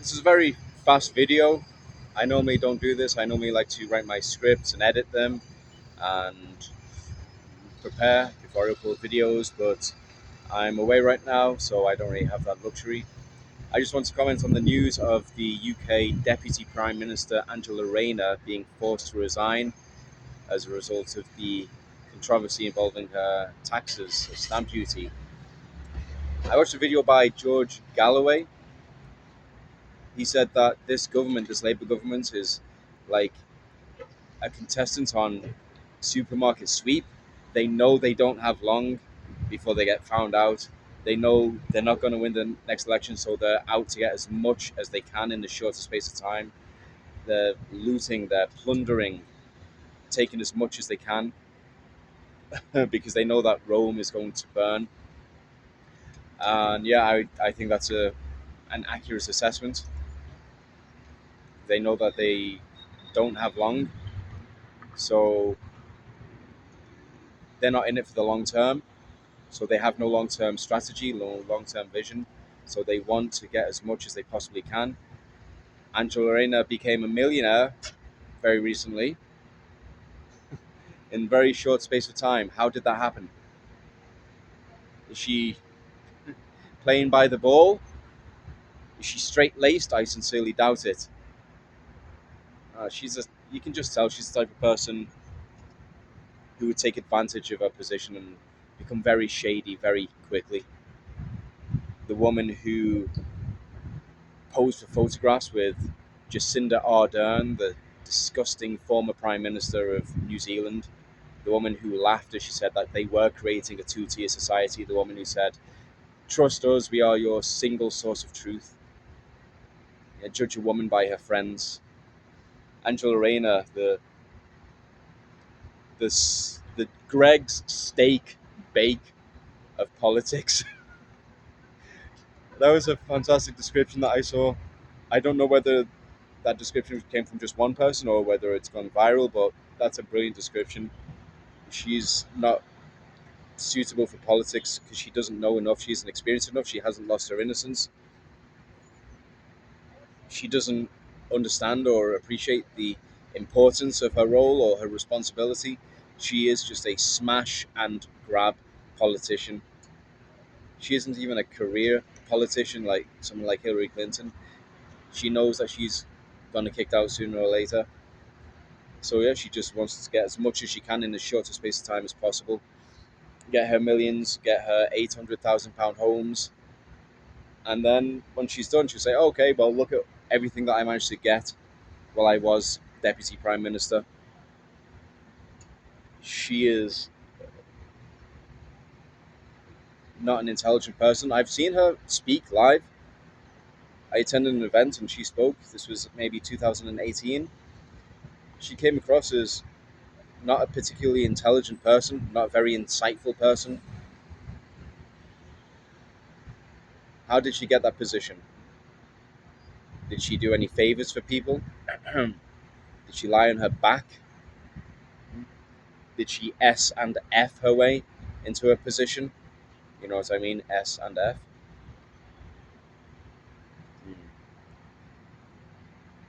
This is a very fast video. I normally don't do this. I normally like to write my scripts and edit them and prepare before I upload videos, but I'm away right now, so I don't really have that luxury. I just want to comment on the news of the UK Deputy Prime Minister Angela Rayner being forced to resign as a result of the controversy involving her taxes, her stamp duty. I watched a video by George Galloway. He said that this government, this Labour government, is like a contestant on supermarket sweep. They know they don't have long before they get found out. They know they're not going to win the next election, so they're out to get as much as they can in the shortest space of time. They're looting, they're plundering, taking as much as they can because they know that Rome is going to burn. And yeah, I think that's an accurate assessment. They know that they don't have long, so they're not in it for the long term. So they have no long-term strategy, no long-term vision. So they want to get as much as they possibly can. Angela Rayner became a millionaire very recently in a very short space of time. How did that happen? Is she playing by the ball? Is she straight-laced? I sincerely doubt it. You can just tell she's the type of person who would take advantage of her position and become very shady very quickly. The woman who posed for photographs with Jacinda Ardern, the disgusting former Prime Minister of New Zealand, the woman who laughed as she said that they were creating a two-tier society, the woman who said, "Trust us, we are your single source of truth." Judge a woman by her friends. Angela Rayner, the Greg's steak bake of politics. That was a fantastic description that I saw. I don't know whether that description came from just one person or whether it's gone viral, but that's a brilliant description. She's not suitable for politics because she doesn't know enough, she isn't experienced enough, she hasn't lost her innocence. She doesn't understand or appreciate the importance of her role or her responsibility. She is just a smash and grab politician. She isn't even a career politician like someone like Hillary Clinton. She knows that she's going to kicked out sooner or later. So yeah, she just wants to get as much as she can in the shortest space of time as possible. Get her millions, get her £800,000 homes, and then when she's done, she'll say, "Okay, well, look at everything that I managed to get while I was deputy prime minister." She is not an intelligent person. I've seen her speak live. I attended an event and she spoke. This was maybe 2018. She came across as not a particularly intelligent person, not a very insightful person. How did she get that position? Did she do any favors for people? Did she lie on her back? Did she S and F her way into her position? You know what I mean? S and F. Mm.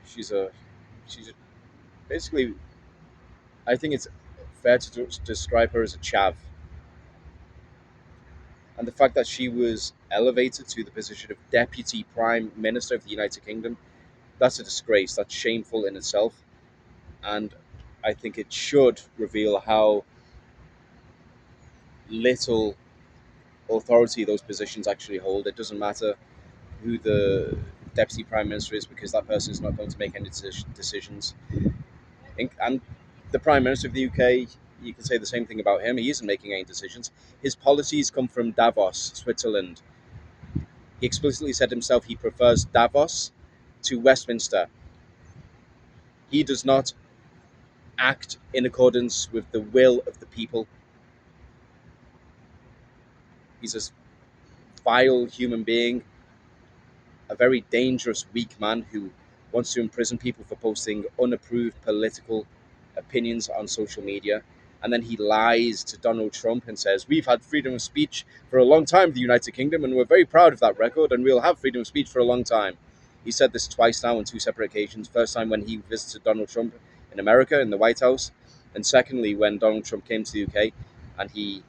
She's a, she's a, basically. I think it's fair to describe her as a chav, and the fact that she was elevated to the position of deputy prime minister of the United Kingdom, that's a disgrace. That's shameful in itself, and I think it should reveal how little authority those positions actually hold. It doesn't matter who the deputy prime minister is because that person is not going to make any decisions. And the prime minister of the UK, you can say the same thing about him. He isn't making any decisions. His policies come from Davos, Switzerland. He explicitly said himself he prefers Davos to Westminster. He does not act in accordance with the will of the people. He's a vile human being, a very dangerous, weak man who wants to imprison people for posting unapproved political opinions on social media. And then he lies to Donald Trump and says, "We've had freedom of speech for a long time in the United Kingdom, and we're very proud of that record, and we'll have freedom of speech for a long time." He said this twice now on two separate occasions. First time when he visited Donald Trump in America in the White House, and secondly when Donald Trump came to the UK, and he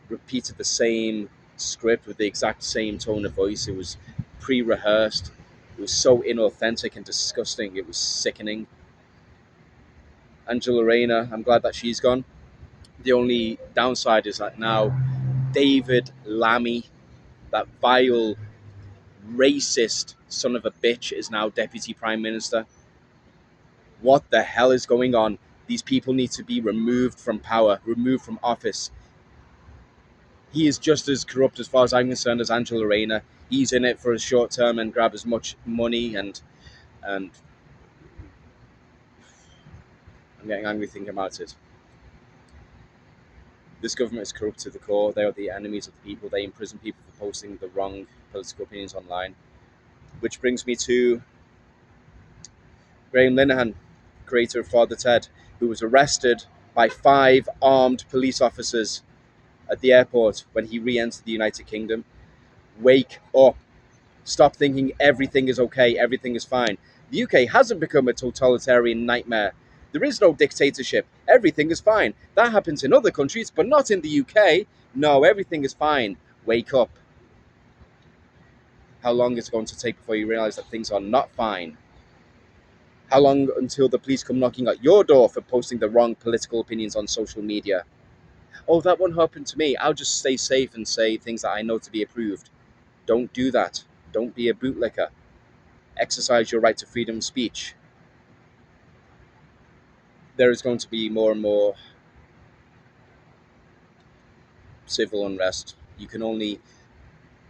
repeated the same script with the exact same tone of voice. It was pre-rehearsed. It was so inauthentic and disgusting. It was sickening. Angela Rayner, I'm glad that she's gone. The only downside is that now David Lammy, that vile, racist son of a bitch, is now Deputy Prime Minister. What the hell is going on? These people need to be removed from power, removed from office. He is just as corrupt, as far as I'm concerned, as Angela Rayner. He's in it for a short term and grab as much money, and I'm getting angry thinking about it. This government is corrupt to the core. They are the enemies of the people. They imprison people for posting the wrong political opinions online. Which brings me to Graham Linehan, creator of Father Ted, who was arrested by 5 armed police officers at the airport when he re-entered the United Kingdom. Wake up. Stop thinking everything is okay, everything is fine. The UK hasn't become a totalitarian nightmare. There is no dictatorship. Everything is fine. That happens in other countries, but not in the UK. No, everything is fine. Wake up. How long is it going to take before you realize that things are not fine? How long until the police come knocking at your door for posting the wrong political opinions on social media? Oh, that won't happen to me. I'll just stay safe and say things that I know to be approved. Don't do that. Don't be a bootlicker. Exercise your right to freedom of speech. There is going to be more and more civil unrest. You can only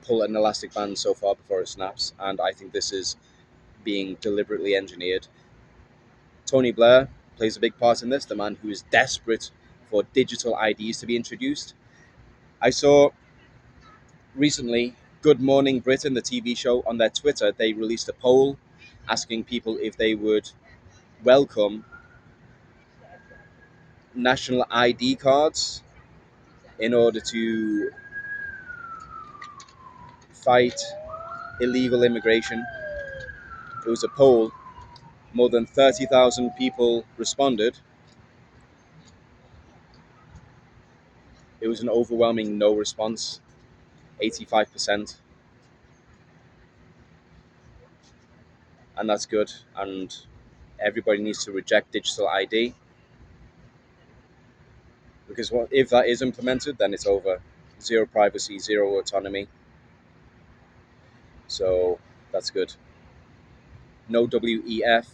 pull an elastic band so far before it snaps, and I think this is being deliberately engineered. Tony Blair plays a big part in this, the man who is desperate for digital IDs to be introduced. I saw recently Good Morning Britain, the TV show, on their Twitter, they released a poll asking people if they would welcome national ID cards in order to fight illegal immigration. It was a poll. More than 30,000 people responded. It was an overwhelming no response, 85%. And that's good. And everybody needs to reject digital ID, because if that is implemented, then it's over. Zero privacy, zero autonomy. So that's good. No WEF,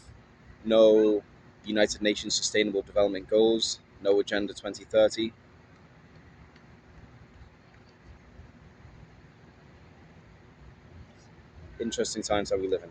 no United Nations Sustainable Development Goals, no Agenda 2030. Interesting times that we live in.